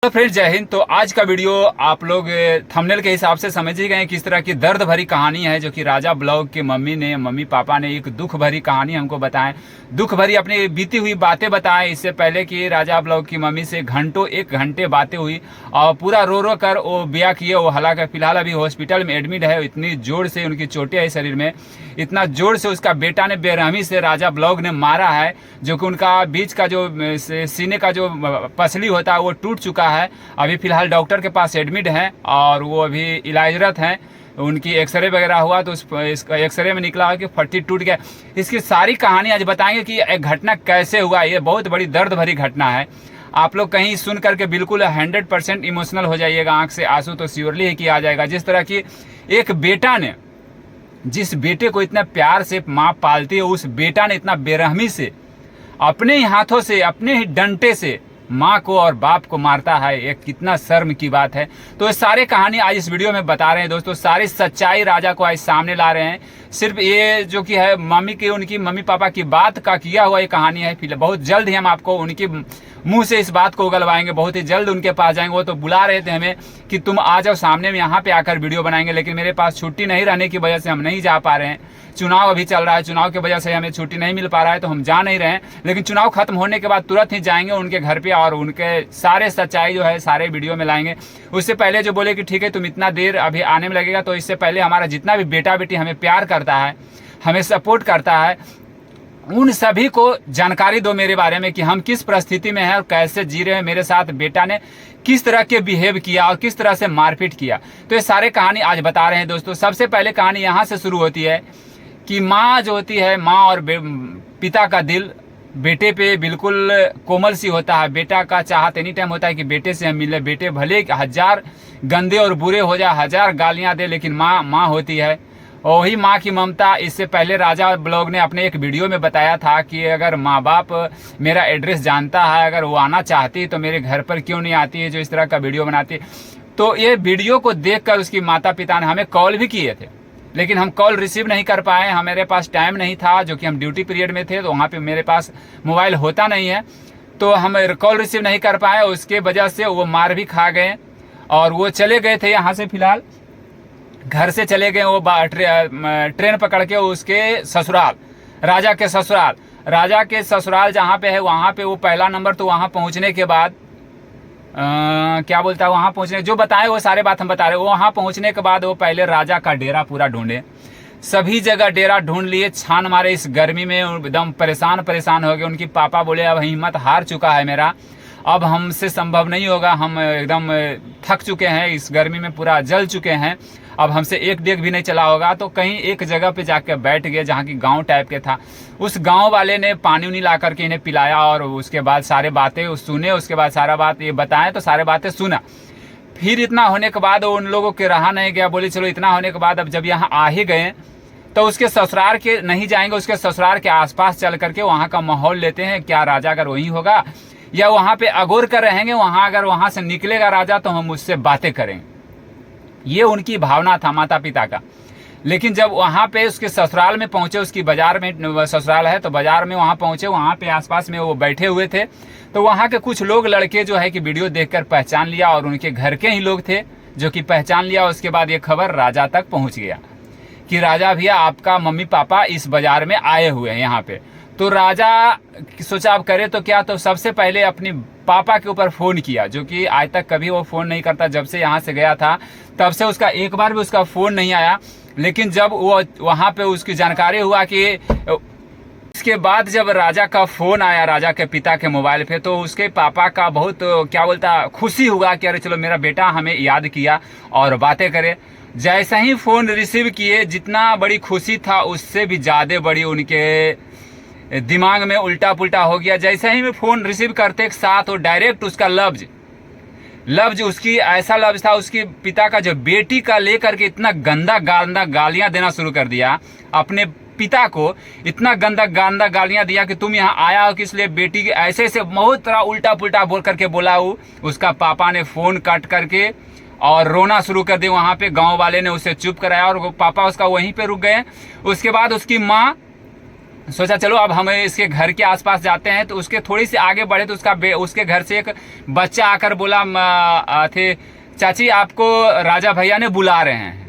तो फ्रेंड्स जय हिंद। तो आज का वीडियो आप लोग थंबनेल के हिसाब से समझ ही गए किस तरह की दर्द भरी कहानी है, जो कि राजा ब्लॉग के मम्मी पापा ने एक दुख भरी कहानी हमको बताएं, दुख भरी अपनी बीती हुई बातें बताएं। इससे पहले कि राजा ब्लॉग की मम्मी से घंटों 1 घंटे बातें हुई और पूरा रो रो कर वो ब्याह किए। वो हालांकि फिलहाल अभी हॉस्पिटल में एडमिट है। इतनी जोर से उनकी चोटें है शरीर में, इतना जोर से उसका बेटा ने बेरहमी से राजा ब्लॉग ने मारा है, जो कि उनका बीच का जो सीने का जो पसली होता है वो टूट चुका है। अभी फिलहाल डॉक्टर के पास एडमिट हैं और वो अभी इलाजरत हैं। उनकी एक्सरे वगैरह हुआ तो इसका एक्सरे में निकला है कि फट्टी टूट गया। इसकी सारी कहानी आज बताएंगे कि एक घटना कैसे हुआ। ये बहुत बड़ी दर्द भरी घटना है। आप लोग कहीं सुन करके बिल्कुल 100% इमोशनल हो जाइएगा, आंख से आंसू तो श्योरली ही किया जाएगा। जिस तरह की एक बेटा ने, जिस बेटे को इतना प्यार से माँ पालती है, उस बेटा ने इतना बेरहमी से अपने ही हाथों से, अपने ही डंटे से माँ को और बाप को मारता है। एक कितना शर्म की बात है। तो ये सारे कहानी आज इस वीडियो में बता रहे हैं दोस्तों। सारी सच्चाई राजा को आज सामने ला रहे हैं। सिर्फ ये जो कि है उनकी मम्मी पापा की बात का किया हुआ ये कहानी है। फिर बहुत जल्द ही हम आपको उनकी मुंह से इस बात को उगलवाएंगे। बहुत ही जल्द उनके पास जाएंगे। वो तो बुला रहे थे हमें कि तुम आ जाओ सामने में, यहाँ पे आकर वीडियो बनाएंगे, लेकिन मेरे पास छुट्टी नहीं रहने की वजह से हम नहीं जा पा रहे हैं। चुनाव अभी चल रहा है, चुनाव की वजह से हमें छुट्टी नहीं मिल पा रहा है, तो हम जा नहीं रहे हैं। लेकिन चुनाव खत्म होने के बाद तुरंत ही जाएंगे उनके घर पे और उनके सारे सच्चाई जो है सारे वीडियो में लाएंगे। उससे पहले जो बोले कि ठीक है तुम इतना देर अभी आने में लगेगा, तो इससे पहले हमारा जितना भी बेटा बेटी हमें प्यार करता है, हमें सपोर्ट करता है, उन सभी को जानकारी दो मेरे बारे में कि हम किस परिस्थिति में हैं और कैसे जी रहे हैं। मेरे साथ बेटा ने किस तरह के बिहेव किया और किस तरह से मारपीट किया, तो ये सारे कहानी आज बता रहे हैं दोस्तों। सबसे पहले कहानी यहाँ से शुरू होती है कि माँ जो होती है, माँ और पिता का दिल बेटे पे बिल्कुल कोमल सी होता है। बेटा का चाहत एनी टाइम होता है कि बेटे से हम मिले। बेटे भले 1000 गंदे और बुरे हो जाए, 1000 गालियाँ दे, लेकिन माँ होती है। और वही माँ की ममता। इससे पहले राजा ब्लॉग ने अपने एक वीडियो में बताया था कि अगर माँ बाप मेरा एड्रेस जानता है, अगर वो आना चाहती है तो मेरे घर पर क्यों नहीं आती है, जो इस तरह का वीडियो बनाती है। तो ये वीडियो को देखकर उसकी माता पिता ने हमें कॉल भी किए थे, लेकिन हम कॉल रिसीव नहीं कर पाए। हमारे पास टाइम नहीं था, जो कि हम ड्यूटी पीरियड में थे, तो वहाँ पे मेरे पास मोबाइल होता नहीं है, तो हम कॉल रिसीव नहीं कर पाए। उसके वजह से वो मार भी खा गए और वो चले गए थे यहाँ से, फिलहाल घर से चले गए वो ट्रेन पकड़ के उसके ससुराल, राजा के ससुराल जहाँ पे है, वहाँ पे वो पहला नंबर। तो वहाँ पहुँचने के बाद क्या बोलता है, वहाँ पहुँचने जो बताए वो सारे बात हम बता रहे हैं। वहाँ पहुँचने के बाद वो पहले राजा का डेरा पूरा ढूंढे, सभी जगह डेरा ढूंढ लिए, छान मारे। इस गर्मी में एकदम परेशान हो गए। उनकी पापा बोले अब हिम्मत हार चुका है मेरा, अब हमसे संभव नहीं होगा, हम एकदम थक चुके हैं, इस गर्मी में पूरा जल चुके हैं, अब हमसे एक डेग भी नहीं चला होगा। तो कहीं एक जगह पे जाकर बैठ गए जहाँ की गांव टाइप के था। उस गांव वाले ने पानी उनी ला करके इन्हें पिलाया और उसके बाद सारे बातें सुने। उसके बाद सारा बात ये बताएं तो सारे बातें सुना। फिर इतना होने के बाद उन लोगों के रहा नहीं गया, बोले चलो इतना होने के बाद अब जब यहाँ आ ही गए तो उसके ससुराल के नहीं जाएंगे, उसके ससुराल के आसपास चल करके वहाँ का माहौल लेते हैं। क्या राजा अगर वही होगा या वहाँ पे अगोर कर रहेंगे, वहाँ अगर वहाँ से निकलेगा राजा तो हम उससे बातें करेंगे। ये उनकी भावना था माता पिता का। लेकिन जब वहाँ पे उसके ससुराल में पहुँचे, उसकी बाजार में ससुराल है, तो बाजार में वहाँ पहुँचे, वहाँ पे आसपास में वो बैठे हुए थे। तो वहाँ के कुछ लोग लड़के जो है कि वीडियो देखकर पहचान लिया और उनके घर के ही लोग थे जो कि पहचान लिया। उसके बाद ये खबर राजा तक पहुँच गया कि राजा भैया आपका मम्मी पापा इस बाजार में आए हुए हैं यहाँ पे। तो राजा सोचा अब करे तो क्या, तो सबसे पहले अपनी पापा के ऊपर फ़ोन किया, जो कि आज तक कभी वो फ़ोन नहीं करता। जब से यहाँ से गया था तब से उसका एक बार भी उसका फ़ोन नहीं आया। लेकिन जब वो वहाँ पे उसकी जानकारी हुआ कि इसके बाद जब राजा का फ़ोन आया राजा के पिता के मोबाइल पे, तो उसके पापा का बहुत क्या बोलता खुशी हुआ कि अरे चलो मेरा बेटा हमें याद किया और बातें करे। जैसे ही फ़ोन रिसीव किए, जितना बड़ी खुशी था उससे भी ज़्यादा बड़ी उनके दिमाग में उल्टा पुल्टा हो गया। जैसे ही मैं फ़ोन रिसीव करते के साथ वो डायरेक्ट उसका लफ्ज उसकी ऐसा लफ्ज था, उसके पिता का जो बेटी का लेकर के इतना गंदा गालियाँ देना शुरू कर दिया। अपने पिता को इतना गंदा गालियाँ दिया कि तुम यहाँ आया हो किस लिए, बेटी के ऐसे बहुत तरह उल्टा पुल्टा बोल करके बोला। उसका पापा ने फ़ोन काट करके और रोना शुरू कर दिया। वहाँ पे गाँव वाले ने उसे चुप कराया और पापा उसका वहीं पे रुक गए। उसके बाद उसकी माँ सोचा चलो अब हम इसके घर के आसपास जाते हैं। तो उसके थोड़ी सी आगे बढ़े तो उसके घर से एक बच्चा आकर बोला थे चाची आपको राजा भैया ने बुला रहे हैं।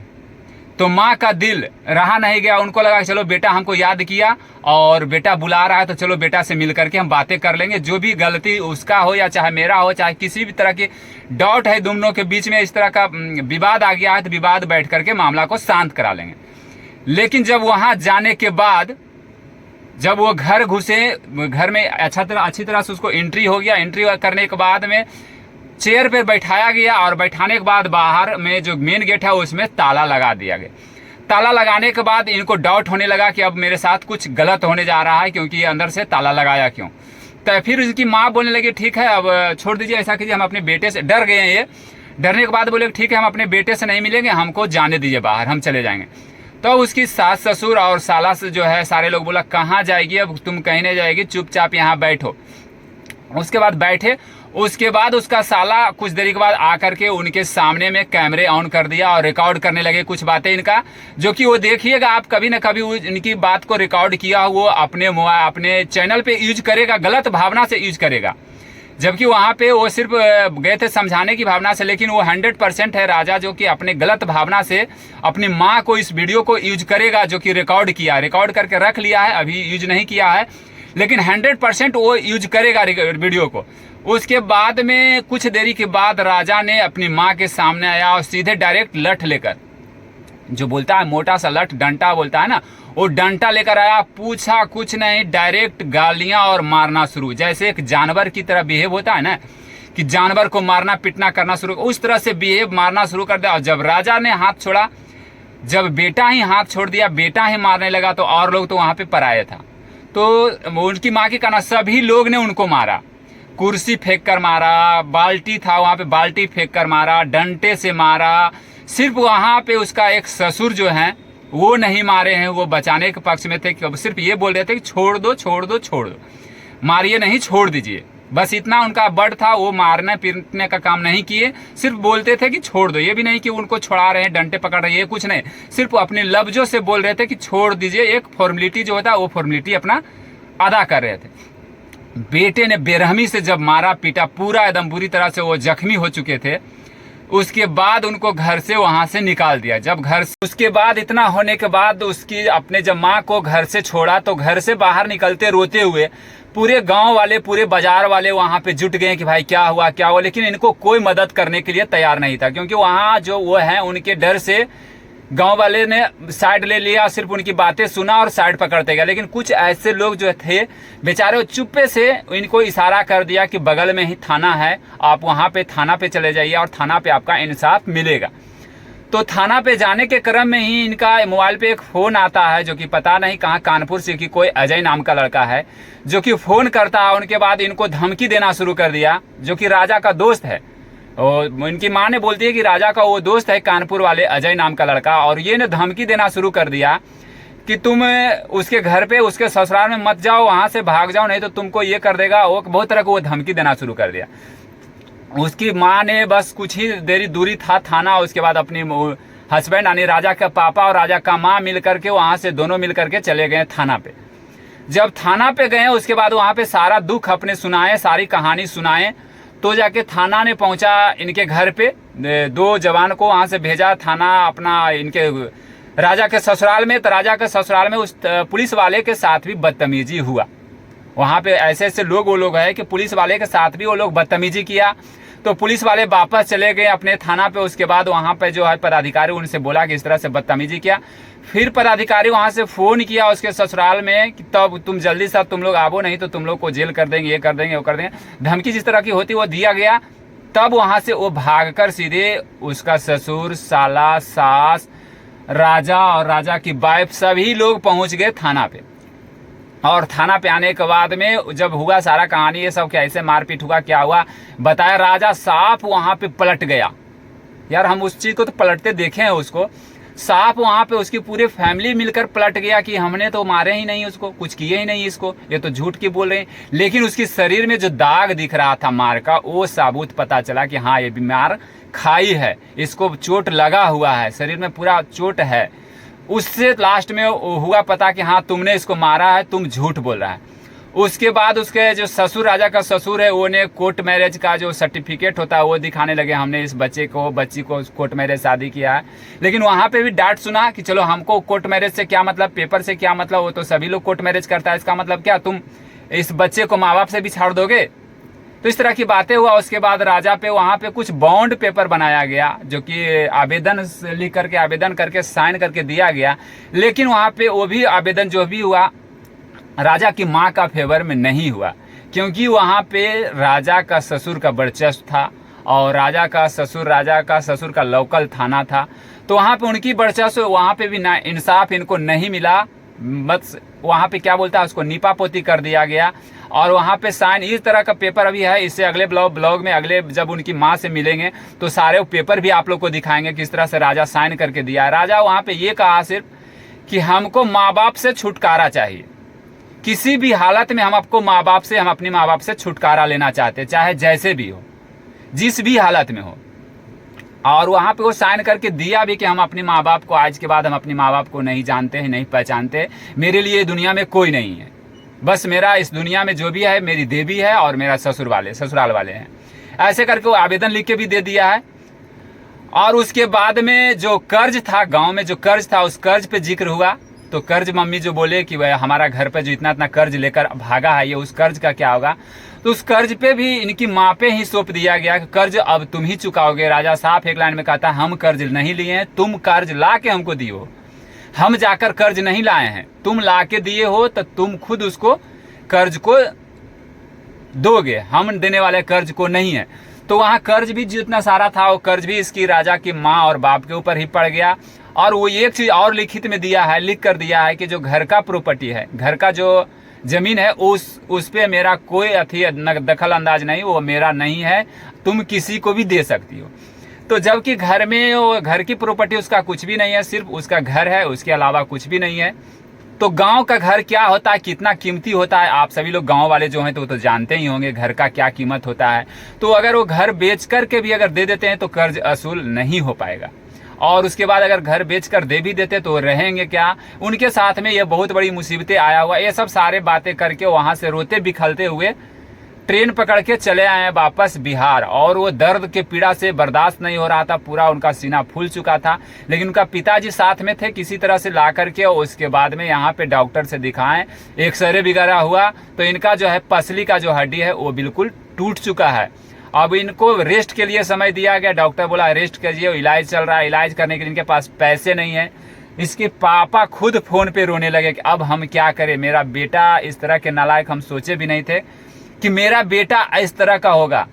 तो माँ का दिल रहा नहीं गया, उनको लगा चलो बेटा हमको याद किया और बेटा बुला रहा है तो चलो बेटा से मिल करके हम बातें कर लेंगे, जो भी गलती उसका हो या चाहे मेरा हो, चाहे किसी भी तरह की डाउट है दोनों के बीच में, इस तरह का विवाद आ गया है तो विवाद बैठ करके मामला को शांत करा लेंगे। लेकिन जब वहां जाने के बाद जब वो घर घुसे, घर में अच्छी तरह से उसको एंट्री हो गया। एंट्री करने के बाद में चेयर पे बैठाया गया और बैठाने के बाद बाहर में जो मेन गेट है उसमें ताला लगा दिया गया। ताला लगाने के बाद इनको डाउट होने लगा कि अब मेरे साथ कुछ गलत होने जा रहा है, क्योंकि ये अंदर से ताला लगाया क्यों। तो फिर उसकी माँ बोलने लगी ठीक है अब छोड़ दीजिए, ऐसा कीजिए, हम अपने बेटे से डर गए हैं। ये डरने के बाद बोले ठीक है हम अपने बेटे से नहीं मिलेंगे, हमको जाने दीजिए बाहर, हम चले जाएंगे। तो उसकी सास ससुर और साला से जो है सारे लोग बोला कहाँ जाएगी, अब तुम कहीं नहीं जाएगी, चुपचाप यहाँ बैठो। उसके बाद बैठे। उसके बाद उसका साला कुछ देरी के बाद आकर के उनके सामने में कैमरे ऑन कर दिया और रिकॉर्ड करने लगे कुछ बातें इनका, जो कि वो देखिएगा आप कभी ना कभी इनकी बात को रिकॉर्ड किया वो अपने चैनल पे यूज करेगा, गलत भावना से यूज करेगा। जबकि वहाँ पे वो सिर्फ गए थे समझाने की भावना से, लेकिन वो 100% है राजा जो कि अपने गलत भावना से अपनी माँ को इस वीडियो को यूज करेगा, जो कि रिकॉर्ड करके रख लिया है, अभी यूज नहीं किया है, लेकिन 100% वो यूज करेगा वीडियो को। उसके बाद में कुछ देरी के बाद राजा ने अपनी माँ के सामने आया और सीधे डायरेक्ट लठ लेकर, जो बोलता है मोटा सा लठ डंटा बोलता है ना, वो डंटा लेकर आया। पूछा कुछ नहीं, डायरेक्ट गालियां और मारना शुरू, जैसे एक जानवर की तरह बिहेव होता है ना कि जानवर को मारना पीटना करना शुरू, उस तरह से बिहेव मारना शुरू कर दिया। और जब राजा ने हाथ छोड़ा, जब बेटा ही हाथ छोड़ दिया, बेटा ही मारने लगा, तो और लोग तो वहां पे पराये था। तो उनकी माँ की कहना सभी लोग ने उनको मारा, कुर्सी फेंक कर मारा, बाल्टी था वहां पे बाल्टी फेंक कर मारा, डंटे से मारा। सिर्फ वहां पे उसका एक ससुर जो है वो नहीं मारे हैं, वो बचाने के पक्ष में थे, सिर्फ ये बोल रहे थे कि छोड़ दो छोड़ दो छोड़ दो, मारिए नहीं छोड़ दीजिए, बस इतना उनका बड़ था। वो मारने पीटने का काम नहीं किए, सिर्फ बोलते थे कि छोड़ दो। ये भी नहीं कि उनको छोड़ा रहे हैं, डंटे पकड़ रहे हैं, ये कुछ नहीं, सिर्फ अपने लफ्जों से बोल रहे थे कि छोड़ दीजिए। एक फॉर्मेलिटी जो होता है वो फॉर्मेलिटी अपना अदा कर रहे थे। बेटे ने बेरहमी से जब मारा पीटा, पूरा एकदम बुरी तरह से वो जख्मी हो चुके थे। उसके बाद उनको घर से वहां से निकाल दिया। जब घर से उसके बाद इतना होने के बाद उसकी अपने जब माँ को घर से छोड़ा, तो घर से बाहर निकलते रोते हुए पूरे गांव वाले पूरे बाजार वाले वहां पे जुट गए कि भाई क्या हुआ क्या हुआ, लेकिन इनको कोई मदद करने के लिए तैयार नहीं था, क्योंकि वहां जो वो है उनके डर से गांव वाले ने साइड ले लिया, सिर्फ उनकी बातें सुना और साइड पकड़ते गए। लेकिन कुछ ऐसे लोग जो थे बेचारे चुप्पे से इनको इशारा कर दिया कि बगल में ही थाना है, आप वहां पे थाना पे चले जाइए और थाना पे आपका इंसाफ मिलेगा। तो थाना पे जाने के क्रम में ही इनका मोबाइल पे एक फोन आता है, जो कि पता नहीं कहाँ, कानपुर से कि कोई अजय नाम का लड़का है जो कि फोन करता है। उनके बाद इनको धमकी देना शुरू कर दिया, जो कि राजा का दोस्त है। और इनकी माँ ने बोलती है कि राजा का वो दोस्त है कानपुर वाले अजय नाम का लड़का, और ये ने धमकी देना शुरू कर दिया कि तुम उसके घर पे उसके ससुराल में मत जाओ, वहां से भाग जाओ, नहीं तो तुमको ये कर देगा। वो बहुत तरह को वो धमकी देना शुरू कर दिया। उसकी माँ ने बस कुछ ही देरी दूरी था थाना, उसके बाद अपनी हस्बैंड यानी राजा का पापा और राजा का माँ मिल करके वहां से दोनों मिल करके चले गए थाना पे। जब थाना पे गए उसके बाद वहां पे सारा दुख अपने सुनाए, सारी कहानी सुनाए, तो जाके थाना ने पहुंचा इनके घर पे, 2 जवान को वहां से भेजा थाना अपना इनके राजा के ससुराल में। तो राजा के ससुराल में उस पुलिस वाले के साथ भी बदतमीजी हुआ। वहां पे ऐसे ऐसे लोग वो लोग है कि पुलिस वाले के साथ भी वो लोग बदतमीजी किया। तो पुलिस वाले वापस चले गए अपने थाना पे। उसके बाद वहां पे जो है पदाधिकारी उनसे बोला कि इस तरह से बदतमीजी किया। फिर पदाधिकारी वहां से फोन किया उसके ससुराल में कि तब तुम जल्दी से तुम लोग आवो, नहीं तो तुम लोग को जेल कर देंगे, ये कर देंगे वो कर देंगे, धमकी जिस तरह की होती वो दिया गया। तब वहां से वो भागकर सीधे उसका ससुर, साला, सास, राजा और राजा की वाइफ सभी लोग पहुंच गए थाना पे। और थाना पे आने के बाद में जब हुआ सारा कहानी ये सब कैसे मारपीट हुआ क्या हुआ बताया, राजा साफ वहां पे पलट गया। यार हम उस चीज को तो पलटते देखे हैं, उसको साफ वहां पे उसकी पूरी फैमिली मिलकर पलट गया कि हमने तो मारे ही नहीं, उसको कुछ किए ही नहीं, इसको ये तो झूठ की बोल रहे हैं। लेकिन उसकी शरीर में जो दाग दिख रहा था मार का, वो साबुत पता चला कि हाँ ये बीमार खाई है, इसको चोट लगा हुआ है, शरीर में पूरा चोट है। उससे लास्ट में हुआ पता कि हाँ तुमने इसको मारा है, तुम झूठ बोल रहा है। उसके बाद उसके जो ससुर, राजा का ससुर है, वो ने कोर्ट मैरिज का जो सर्टिफिकेट होता है वो दिखाने लगे, हमने इस बच्ची को कोर्ट मैरिज शादी किया है। लेकिन वहाँ पे भी डांट सुना कि चलो हमको कोर्ट मैरिज से क्या मतलब, पेपर से क्या मतलब, वो तो सभी लोग कोर्ट मैरिज करता है, इसका मतलब क्या तुम इस बच्चे को माँ बाप से भी छाड़ दोगे। तो इस तरह की बातें हुआ। उसके बाद राजा पे वहाँ पे कुछ बॉन्ड पेपर बनाया गया, जो कि आवेदन लिख करके, आवेदन करके साइन करके दिया गया। लेकिन वहाँ पे वो भी आवेदन जो भी हुआ राजा की माँ का फेवर में नहीं हुआ, क्योंकि वहाँ पे राजा का ससुर का वर्चस्व था और राजा का ससुर का लोकल थाना था। तो वहाँ पे उनकी वर्चस्व, वहाँ पे भी ना इंसाफ इनको नहीं मिला। बस वहाँ पे क्या बोलता है उसको नीपा पोती कर दिया गया। और वहाँ पे साइन, इस तरह का पेपर अभी है। इससे अगले ब्लॉग में अगले जब उनकी माँ से मिलेंगे तो सारे पेपर भी आप लोग को दिखाएंगे किस तरह से राजा साइन करके दिया। राजा वहाँ पे ये कहा सिर्फ कि हमको माँ बाप से छुटकारा चाहिए, किसी भी हालत में हम आपको माँ बाप से, हम अपनी माँ बाप से छुटकारा लेना चाहते हैं, चाहे जैसे भी हो, जिस भी हालत में हो। और वहाँ पे वो साइन करके दिया भी कि हम अपने माँ बाप को, आज के बाद हम अपने माँ बाप को नहीं जानते हैं, नहीं पहचानते, मेरे लिए दुनिया में कोई नहीं है, बस मेरा इस दुनिया में जो भी है मेरी देवी है और मेरा ससुराल वाले हैं। ऐसे करके वो आवेदन लिख के भी दे दिया है। और उसके बाद में जो कर्ज था, गाँव में जो कर्ज था, उस कर्ज पे जिक्र हुआ। तो कर्ज मम्मी जो बोले कि वह हमारा घर पे जो इतना कर्ज लेकर भागा है, ये उस कर्ज का क्या होगा। तो उस कर्ज पे भी इनकी माँ पे ही सौंप दिया गया कि कर्ज अब तुम ही चुकाओगे। राजा साफ एक लाइन में कहता है, हम कर्ज नहीं लिए हैं, तुम कर्ज ला के हमको दिए हो, हम जाकर कर्ज नहीं लाए हैं, तुम ला के दिए हो तो तुम खुद उसको कर्ज को दोगे, हम देने वाले कर्ज को नहीं है। तो वहाँ कर्ज भी जितना सारा था वो कर्ज भी इसकी राजा की माँ और बाप के ऊपर ही पड़ गया। और वो एक चीज और लिखित में दिया है, लिख कर दिया है कि जो घर का प्रॉपर्टी है, घर का जो जमीन है, उस पे मेरा कोई दखल अंदाज नहीं, वो मेरा नहीं है, तुम किसी को भी दे सकती हो। तो जबकि घर में वो घर की प्रॉपर्टी उसका कुछ भी नहीं है, सिर्फ उसका घर है, उसके अलावा कुछ भी नहीं है। तो गांव का घर क्या होता है, कितना कीमती होता है, आप सभी लोग गांव वाले जो हैं तो वो तो जानते ही होंगे घर का क्या कीमत होता है। तो अगर वो घर बेच करके भी अगर दे देते हैं तो कर्ज असूल नहीं हो पाएगा। और उसके बाद अगर घर बेचकर दे भी देते तो रहेंगे क्या, उनके साथ में ये बहुत बड़ी मुसीबतें आया हुआ। ये सब सारे बातें करके वहां से रोते बिखलते हुए ट्रेन पकड़ के चले आए वापस बिहार। और वो दर्द के पीड़ा से बर्दाश्त नहीं हो रहा था, पूरा उनका सीना फूल चुका था। लेकिन उनका पिताजी साथ में थे, किसी तरह से ला करके उसके बाद में यहाँ पे डॉक्टर से दिखाएं, एक्सरे वगैरह हुआ तो इनका जो है पसली का जो हड्डी है वो बिल्कुल टूट चुका है। अब इनको रेस्ट के लिए समय दिया गया, डॉक्टर बोला रेस्ट कीजिए, इलाज चल रहा है, इलाज करने के लिए इनके पास पैसे नहीं है। इसके पापा खुद फोन पे रोने लगे कि अब हम क्या करें, मेरा बेटा इस तरह के नालायक हम सोचे भी नहीं थे कि मेरा बेटा इस तरह का होगा।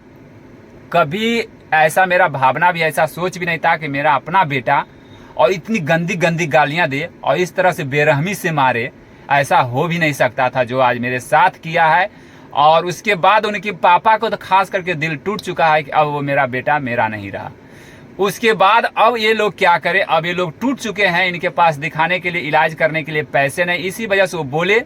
कभी ऐसा मेरा भावना भी, ऐसा सोच भी नहीं था कि मेरा अपना बेटा और इतनी गंदी गंदी गालियां दे और इस तरह से बेरहमी से मारे, ऐसा हो भी नहीं सकता था जो आज मेरे साथ किया है। और उसके बाद उनके पापा को तो खास करके दिल टूट चुका है कि अब वो मेरा बेटा मेरा नहीं रहा। उसके बाद अब ये लोग क्या करें, अब ये लोग टूट चुके हैं, इनके पास दिखाने के लिए, इलाज करने के लिए पैसे नहीं। इसी वजह से वो बोले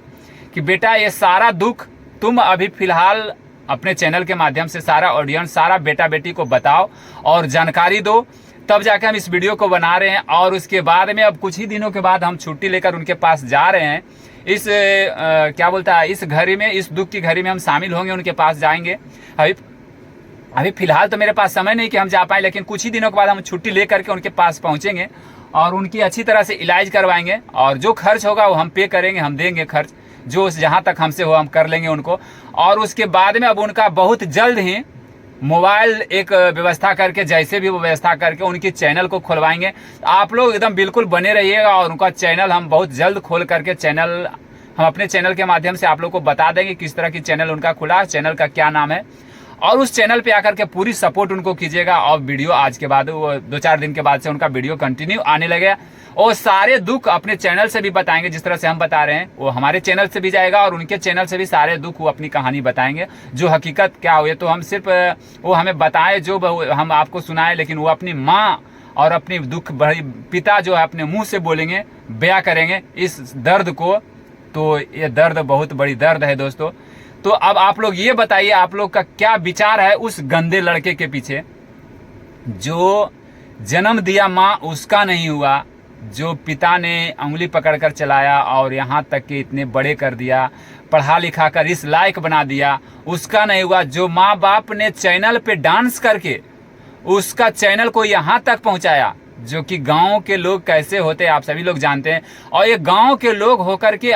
कि बेटा ये सारा दुख तुम अभी फिलहाल अपने चैनल के माध्यम से सारा ऑडियंस, सारा बेटा बेटी को बताओ और जानकारी दो, तब जाकर हम इस वीडियो को बना रहे हैं। और उसके बाद में अब कुछ ही दिनों के बाद हम छुट्टी लेकर उनके पास जा रहे हैं। इस क्या बोलता है, इस घड़ी में, इस दुख की घड़ी में हम शामिल होंगे, उनके पास जाएंगे। अभी फिलहाल तो मेरे पास समय नहीं कि हम जा पाए, लेकिन कुछ ही दिनों के बाद हम छुट्टी लेकर के उनके पास पहुंचेंगे और उनकी अच्छी तरह से इलाज करवाएंगे। और जो खर्च होगा वो हम पे करेंगे, हम देंगे खर्च, जो जहां तक हमसे हो हम कर लेंगे उनको। और उसके बाद में अब उनका बहुत जल्द ही मोबाइल एक व्यवस्था करके, जैसे भी वो व्यवस्था करके उनकी चैनल को खुलवाएंगे। आप लोग एकदम बिल्कुल बने रहिएगा और उनका चैनल हम बहुत जल्द खोल करके चैनल, हम अपने चैनल के माध्यम से आप लोग को बता देंगे किस तरह की चैनल उनका खुला, चैनल का क्या नाम है। और उस चैनल पे आकर के पूरी सपोर्ट उनको कीजिएगा। और वीडियो आज के बाद, वो 2-4 दिन के बाद से उनका वीडियो कंटिन्यू आने लगे और सारे दुख अपने चैनल से भी बताएंगे। जिस तरह से हम बता रहे हैं वो हमारे चैनल से भी जाएगा और उनके चैनल से भी सारे दुख वो अपनी कहानी बताएंगे, जो हकीकत क्या हुई। तो हम सिर्फ वो हमें बताए, जो हम आपको सुनाए, लेकिन वो अपनी माँ और अपनी दुख भरी पिता जो है अपने मुंह से बोलेंगे, बयां करेंगे इस दर्द को। तो ये दर्द बहुत बड़ी दर्द है दोस्तों। तो अब आप लोग ये बताइए, आप लोग का क्या विचार है उस गंदे लड़के के पीछे, जो जन्म दिया माँ उसका नहीं हुआ, जो पिता ने उंगली पकड़कर चलाया और यहाँ तक कि इतने बड़े कर दिया, पढ़ा लिखा कर इस लायक बना दिया, उसका नहीं हुआ। जो माँ बाप ने चैनल पे डांस करके उसका चैनल को यहाँ तक पहुँचाया, जो कि गांव के लोग कैसे होते हैं आप सभी लोग जानते हैं। और ये गांव के लोग होकर के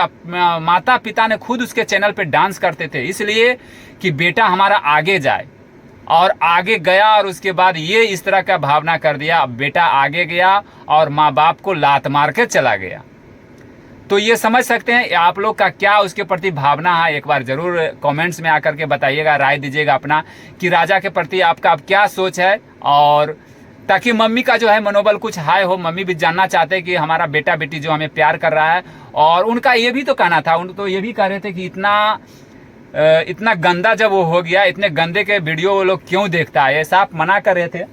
माता पिता ने खुद उसके चैनल पे डांस करते थे, इसलिए कि बेटा हमारा आगे जाए। और आगे गया और उसके बाद ये इस तरह का भावना कर दिया। अब बेटा आगे गया और माँ बाप को लात मार के चला गया। तो ये समझ सकते हैं आप लोग का क्या उसके प्रति भावना है। एक बार जरूर कमेंट्स में आकर के बताइएगा, राय दीजिएगा अपना कि राजा के प्रति आपका अब क्या सोच है, और ताकि मम्मी का जो है मनोबल कुछ हाई हो। मम्मी भी जानना चाहते हैं कि हमारा बेटा बेटी जो हमें प्यार कर रहा है। और उनका ये भी तो कहना था, उन तो ये भी कह रहे थे कि इतना गंदा जब वो हो गया, इतने गंदे के वीडियो वो लोग क्यों देखता है। ऐसा आप मना कर रहे थे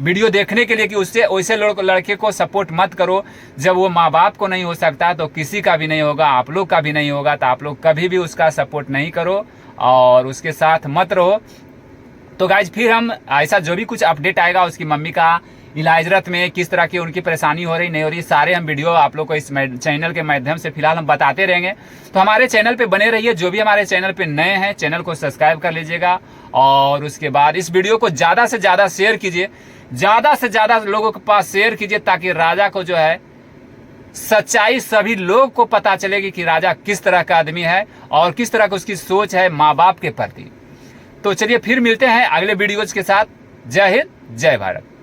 वीडियो देखने के लिए कि उससे वैसे लड़के को सपोर्ट मत करो। जब वो माँ बाप को नहीं हो सकता तो किसी का भी नहीं होगा, आप लोग का भी नहीं होगा। तो आप लोग कभी भी उसका सपोर्ट नहीं करो और उसके साथ मत रहो। तो गाइज फिर हम ऐसा जो भी कुछ अपडेट आएगा उसकी मम्मी का इलाजरत में किस तरह की उनकी परेशानी हो रही नहीं हो रही, सारे हम वीडियो आप लोग को इस चैनल के माध्यम से फिलहाल हम बताते रहेंगे। तो हमारे चैनल पे बने रहिए। जो भी हमारे चैनल पे नए हैं चैनल को सब्सक्राइब कर लीजिएगा, और उसके बाद इस वीडियो को ज़्यादा से ज़्यादा शेयर कीजिए, ज़्यादा से ज़्यादा लोगों के पास शेयर कीजिए, ताकि राजा को जो है सच्चाई सभी लोग को पता चलेगी कि राजा किस तरह का आदमी है और किस तरह की उसकी सोच है माँ बाप के प्रति। तो चलिए फिर मिलते हैं अगले वीडियोज के साथ। जय हिंद, जय भारत।